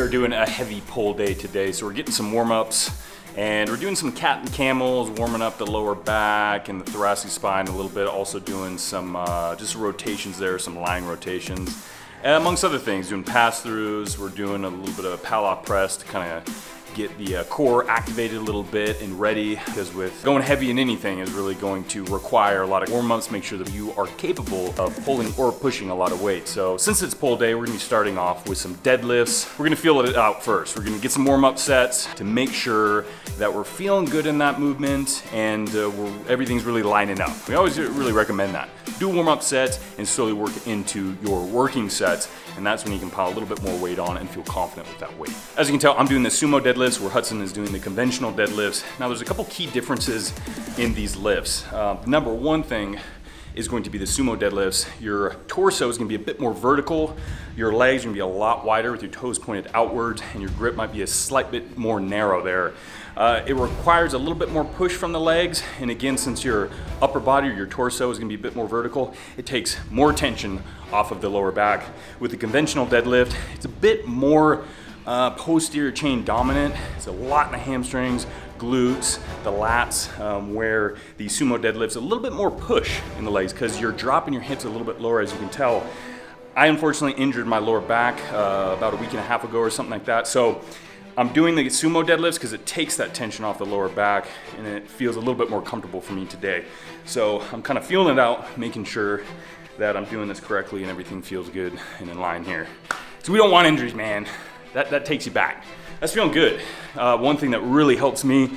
are doing a heavy pull day today, so we're getting some warm-ups and we're doing some cat and camels, warming up the lower back and the thoracic spine a little bit, also doing some just rotations there, some lying rotations, amongst other things, doing pass-throughs. We're doing a little bit of a pal-off press to kind of get the core activated a little bit and ready, because with going heavy in anything is really going to require a lot of warm-ups, make sure that you are capable of pulling or pushing a lot of weight. So since it's pull day, we're gonna be starting off with some deadlifts. We're gonna feel it out first. We're gonna get some warm-up sets to make sure that we're feeling good in that movement and everything's really lining up. We always really recommend that. Do warm-up sets and slowly work into your working sets, and that's when you can pile a little bit more weight on and feel confident with that weight. As you can tell, I'm doing the sumo deadlifts where Hudson is doing the conventional deadlifts. Now there's a couple key differences in these lifts. The number one thing is going to be the sumo deadlifts. Your torso is gonna be a bit more vertical, your legs are gonna be a lot wider with your toes pointed outward, and your grip might be a slight bit more narrow there. It requires a little bit more push from the legs, and again, since your upper body or your torso is gonna be a bit more vertical, it takes more tension off of the lower back. With the conventional deadlift, it's a bit more posterior chain dominant. It's a lot in the hamstrings, glutes, the lats, where the sumo deadlift's a little bit more push in the legs because you're dropping your hips a little bit lower, as you can tell. I unfortunately injured my lower back about a week and a half ago or something like that. So I'm doing the sumo deadlifts because it takes that tension off the lower back and it feels a little bit more comfortable for me today. So I'm kind of feeling it out, making sure that I'm doing this correctly and everything feels good and in line here. So we don't want injuries, man. That takes you back. That's feeling good. One thing that really helps me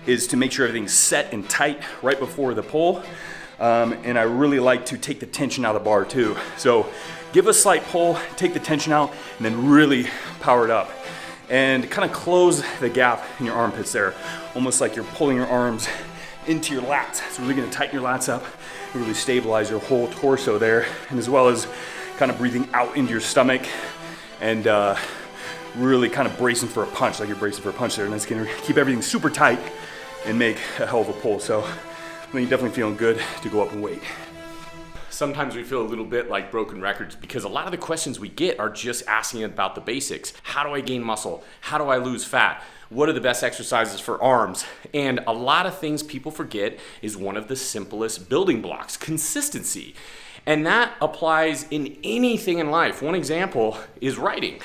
is to make sure everything's set and tight right before the pull. And I really like to take the tension out of the bar too. So give a slight pull, take the tension out, and then really power it up. And kind of close the gap in your armpits there, almost like you're pulling your arms into your lats. So really gonna tighten your lats up and really stabilize your whole torso there, and as well as kind of breathing out into your stomach and really kind of bracing for a punch, like you're bracing for a punch there, and that's gonna keep everything super tight and make a hell of a pull. So I think you're definitely feeling good to go up in weight. Sometimes we feel a little bit like broken records because a lot of the questions we get are just asking about the basics. How do I gain muscle? How do I lose fat? What are the best exercises for arms? And a lot of things people forget is one of the simplest building blocks, consistency. And that applies in anything in life. One example is writing.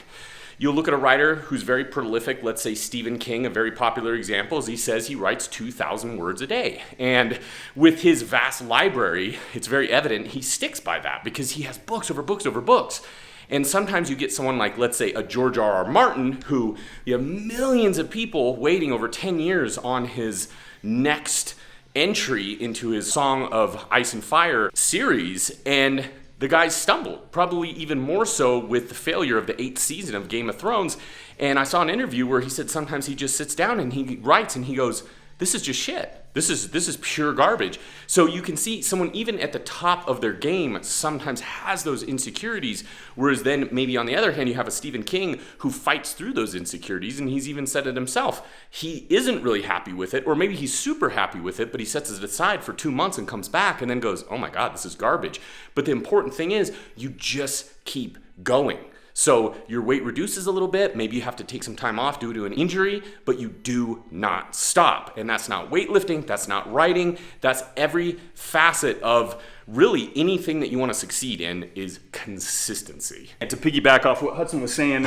You'll look at a writer who's very prolific, let's say Stephen King, a very popular example, is he says he writes 2,000 words a day. And with his vast library, it's very evident he sticks by that because he has books over books over books. And sometimes you get someone like, let's say, a George R.R. Martin, who you have millions of people waiting over 10 years on his next entry into his Song of Ice and Fire series, and the guy stumbled, probably even more so with the failure of the 8th season of Game of Thrones. And I saw an interview where he said sometimes he just sits down and he writes and he goes, this is just shit. This is pure garbage. So you can see someone even at the top of their game sometimes has those insecurities, whereas then maybe on the other hand, you have a Stephen King who fights through those insecurities, and he's even said it himself. He isn't really happy with it, or maybe he's super happy with it, but he sets it aside for 2 months and comes back and then goes, oh my God, this is garbage. But the important thing is you just keep going. So your weight reduces a little bit, maybe you have to take some time off due to an injury, but you do not stop. And that's not weightlifting, that's not writing, that's every facet of really anything that you want to succeed in is consistency. And to piggyback off what Hudson was saying,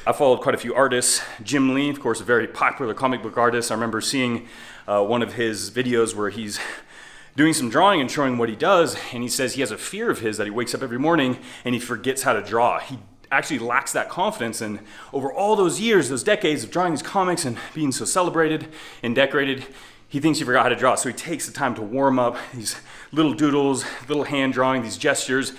I followed quite a few artists. Jim Lee, of course, a very popular comic book artist. I remember seeing one of his videos where he's doing some drawing and showing what he does, and he says he has a fear of his that he wakes up every morning and he forgets how to draw. He actually lacks that confidence, and over all those years, those decades of drawing these comics and being so celebrated and decorated, he thinks he forgot how to draw. So he takes the time to warm up these little doodles, little hand drawing, these gestures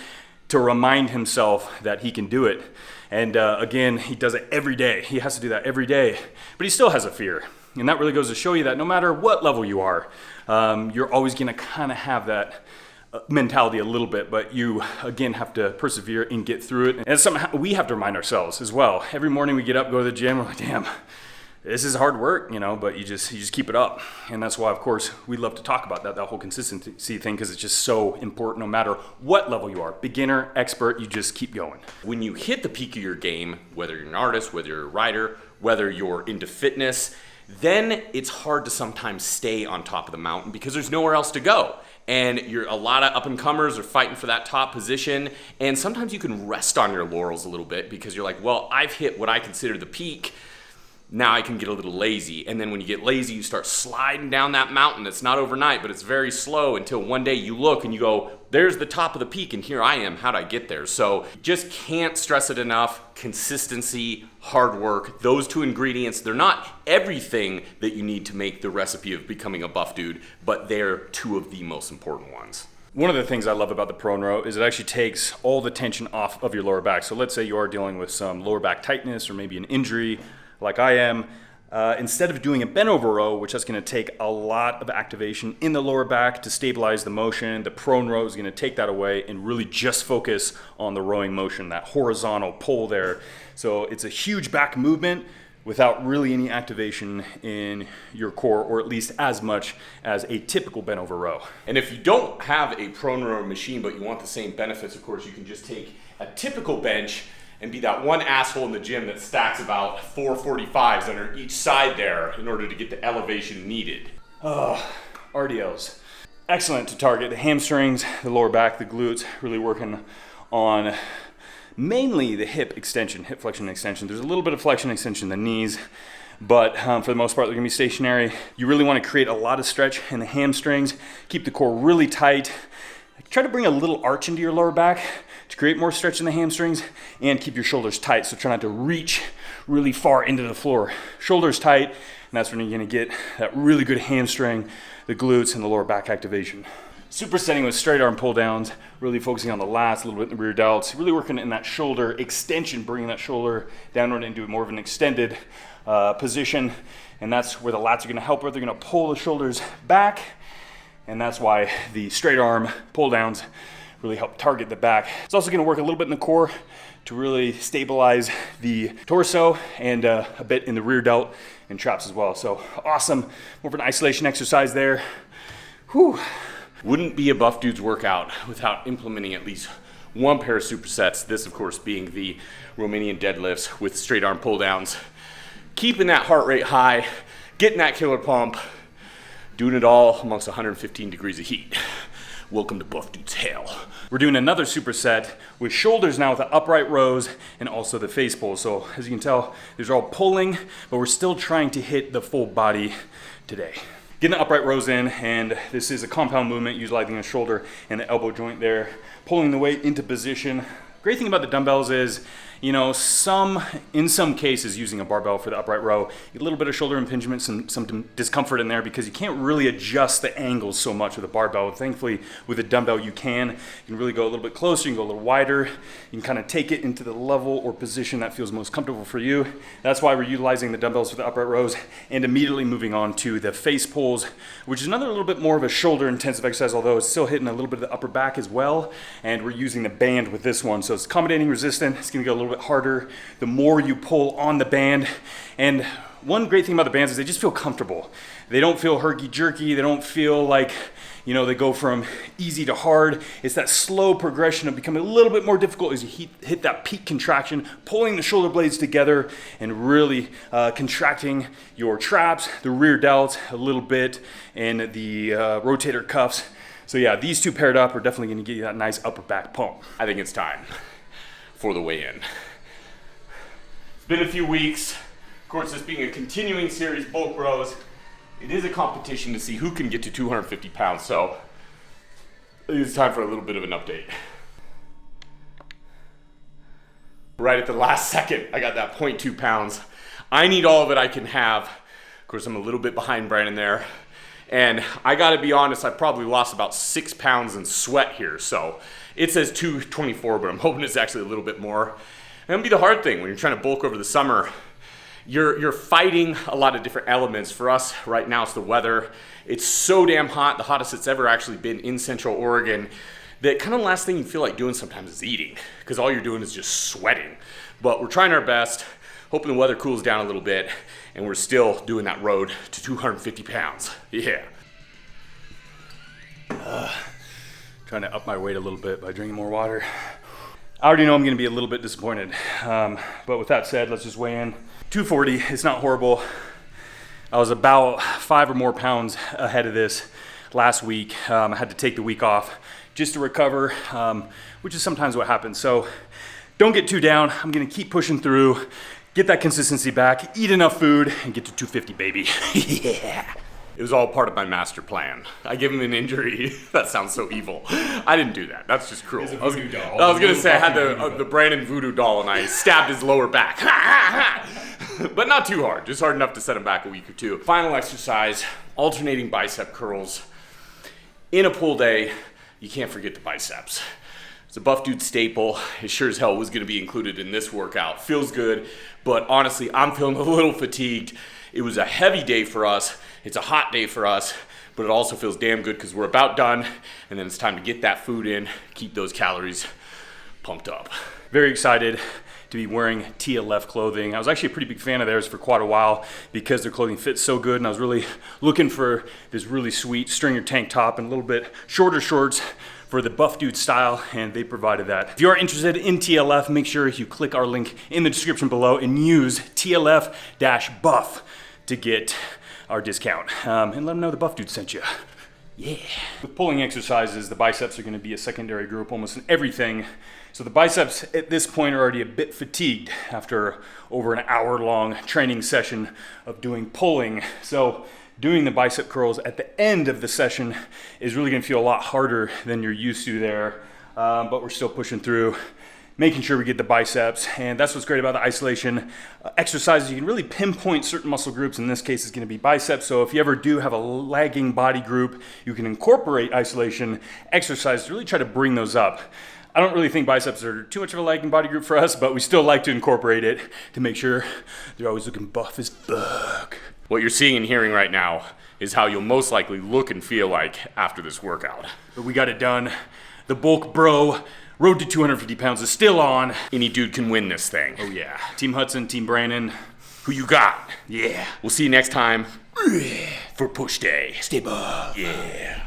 to remind himself that he can do it. And again, he does it every day. He has to do that every day, but he still has a fear. And that really goes to show you that no matter what level you are, you're always gonna kind of have that mentality a little bit, but you again have to persevere and get through it. And it's something we have to remind ourselves as well. Every morning we get up, go to the gym, we're like, damn, this is hard work, but you just keep it up. And that's why, of course, we love to talk about that whole consistency thing, because it's just so important no matter what level you are. Beginner, expert, you just keep going. When you hit the peak of your game, whether you're an artist, whether you're a writer, whether you're into fitness, then it's hard to sometimes stay on top of the mountain because there's nowhere else to go. And a lot of up-and-comers are fighting for that top position. And sometimes you can rest on your laurels a little bit because you're like, well, I've hit what I consider the peak. Now I can get a little lazy. And then when you get lazy, you start sliding down that mountain. It's not overnight, but it's very slow until one day you look and you go, there's the top of the peak and here I am. How'd I get there? So just can't stress it enough. Consistency, hard work, those two ingredients, they're not everything that you need to make the recipe of becoming a buff dude, but they're two of the most important ones. One of the things I love about the prone row is it actually takes all the tension off of your lower back. So let's say you are dealing with some lower back tightness or maybe an injury like I am. Instead of doing a bent over row, which is going to take a lot of activation in the lower back to stabilize the motion, the prone row is going to take that away and really just focus on the rowing motion, that horizontal pull there. So it's a huge back movement without really any activation in your core, or at least as much as a typical bent over row. And if you don't have a prone row machine, but you want the same benefits, of course, you can just take a typical bench and be that one asshole in the gym that stacks about 445s under each side there in order to get the elevation needed. RDLs. Excellent to target the hamstrings, the lower back, the glutes, really working on mainly the hip extension, hip flexion and extension. There's a little bit of flexion and extension in the knees, but for the most part, they're gonna be stationary. You really wanna create a lot of stretch in the hamstrings, keep the core really tight. Try to bring a little arch into your lower back to create more stretch in the hamstrings and keep your shoulders tight. So try not to reach really far into the floor. Shoulders tight, and that's when you're gonna get that really good hamstring, the glutes, and the lower back activation. Supersetting with straight arm pull downs, really focusing on the lats, a little bit in the rear delts, really working in that shoulder extension, bringing that shoulder downward into more of an extended position. And that's where the lats are gonna help, where they're gonna pull the shoulders back. And that's why the straight arm pull downs really help target the back. It's also gonna work a little bit in the core to really stabilize the torso and a bit in the rear delt and traps as well. So awesome, more of an isolation exercise there. Whew. Wouldn't be a buff dude's workout without implementing at least one pair of supersets. This, of course, being the Romanian deadlifts with straight arm pull downs. Keeping that heart rate high, getting that killer pump, doing it all amongst 115 degrees of heat. Welcome to Buff Dude's Hell. We're doing another superset with shoulders now with the upright rows and also the face pull. So as you can tell, these are all pulling, but we're still trying to hit the full body today. Getting the upright rows in, and this is a compound movement utilizing the shoulder and the elbow joint there, pulling the weight into position. Great thing about the dumbbells is, in some cases using a barbell for the upright row, you get a little bit of shoulder impingement, some discomfort in there because you can't really adjust the angles so much with a barbell. Thankfully, with a dumbbell you can really go a little bit closer, you can go a little wider, you can kind of take it into the level or position that feels most comfortable for you. That's why we're utilizing the dumbbells for the upright rows and immediately moving on to the face pulls, which is another little bit more of a shoulder intensive exercise, although it's still hitting a little bit of the upper back as well. And we're using the band with this one. So it's accommodating resistant, it's gonna go a little bit harder the more you pull on the band. And one great thing about the bands is they just feel comfortable. They don't feel herky-jerky, they don't feel like, they go from easy to hard. It's that slow progression of becoming a little bit more difficult as you hit that peak contraction, pulling the shoulder blades together and really contracting your traps, the rear delts a little bit, and the rotator cuffs. So yeah, these two paired up are definitely gonna give you that nice upper back pump. I think it's time for the weigh-in. It's been a few weeks. Of course, this being a continuing series, bulk rows, it is a competition to see who can get to 250 pounds, so I think it's time for a little bit of an update. Right at the last second, I got that 0.2 pounds. I need all of it I can have. Of course, I'm a little bit behind Brandon there. And I gotta be honest, I probably lost about 6 pounds in sweat here, so it says 224, but I'm hoping it's actually a little bit more. And that'll be the hard thing when you're trying to bulk over the summer. You're fighting a lot of different elements. For us right now, it's the weather. It's so damn hot, the hottest it's ever actually been in Central Oregon, that kind of last thing you feel like doing sometimes is eating, because all you're doing is just sweating. But we're trying our best, hoping the weather cools down a little bit and we're still doing that road to 250 pounds. Yeah. Trying to up my weight a little bit by drinking more water. I already know I'm gonna be a little bit disappointed. But with that said, let's just weigh in. 240, it's not horrible. I was about 5 or more pounds ahead of this last week. I had to take the week off just to recover, which is sometimes what happens. So don't get too down. I'm gonna keep pushing through, get that consistency back, eat enough food, and get to 250, baby. Yeah. It was all part of my master plan. I gave him an injury. That sounds so evil. I didn't do that. That's just cruel. I was gonna say I had the Brandon voodoo doll and I stabbed his lower back. But not too hard, just hard enough to set him back a week or two. Final exercise, alternating bicep curls. In a pull day, you can't forget the biceps. It's a buff dude staple. It sure as hell was gonna be included in this workout. Feels good, but honestly, I'm feeling a little fatigued. It was a heavy day for us. It's a hot day for us, but it also feels damn good because we're about done, and then it's time to get that food in, keep those calories pumped up. Very excited to be wearing TLF clothing. I was actually a pretty big fan of theirs for quite a while because their clothing fits so good, and I was really looking for this really sweet stringer tank top and a little bit shorter shorts for the buff dude style, and they provided that. If you are interested in TLF, make sure you click our link in the description below and use TLF-buff to get our discount, and let them know the buff dude sent you. Yeah. With pulling exercises, the biceps are gonna be a secondary group almost in everything. So the biceps at this point are already a bit fatigued after over an hour-long training session of doing pulling. So doing the bicep curls at the end of the session is really gonna feel a lot harder than you're used to there, but we're still pushing through, making sure we get the biceps. And that's what's great about the isolation exercises. You can really pinpoint certain muscle groups. In this case, it's gonna be biceps. So if you ever do have a lagging body group, you can incorporate isolation exercises to really try to bring those up. I don't really think biceps are too much of a lagging body group for us, but we still like to incorporate it to make sure they're always looking buff as fuck. What you're seeing and hearing right now is how you'll most likely look and feel like after this workout. But we got it done. The bulk bro road to 250 pounds is still on. Any dude can win this thing. Oh yeah. Team Hudson, Team Brandon. Who you got? Yeah. We'll see you next time for push day. Stay buff. Yeah.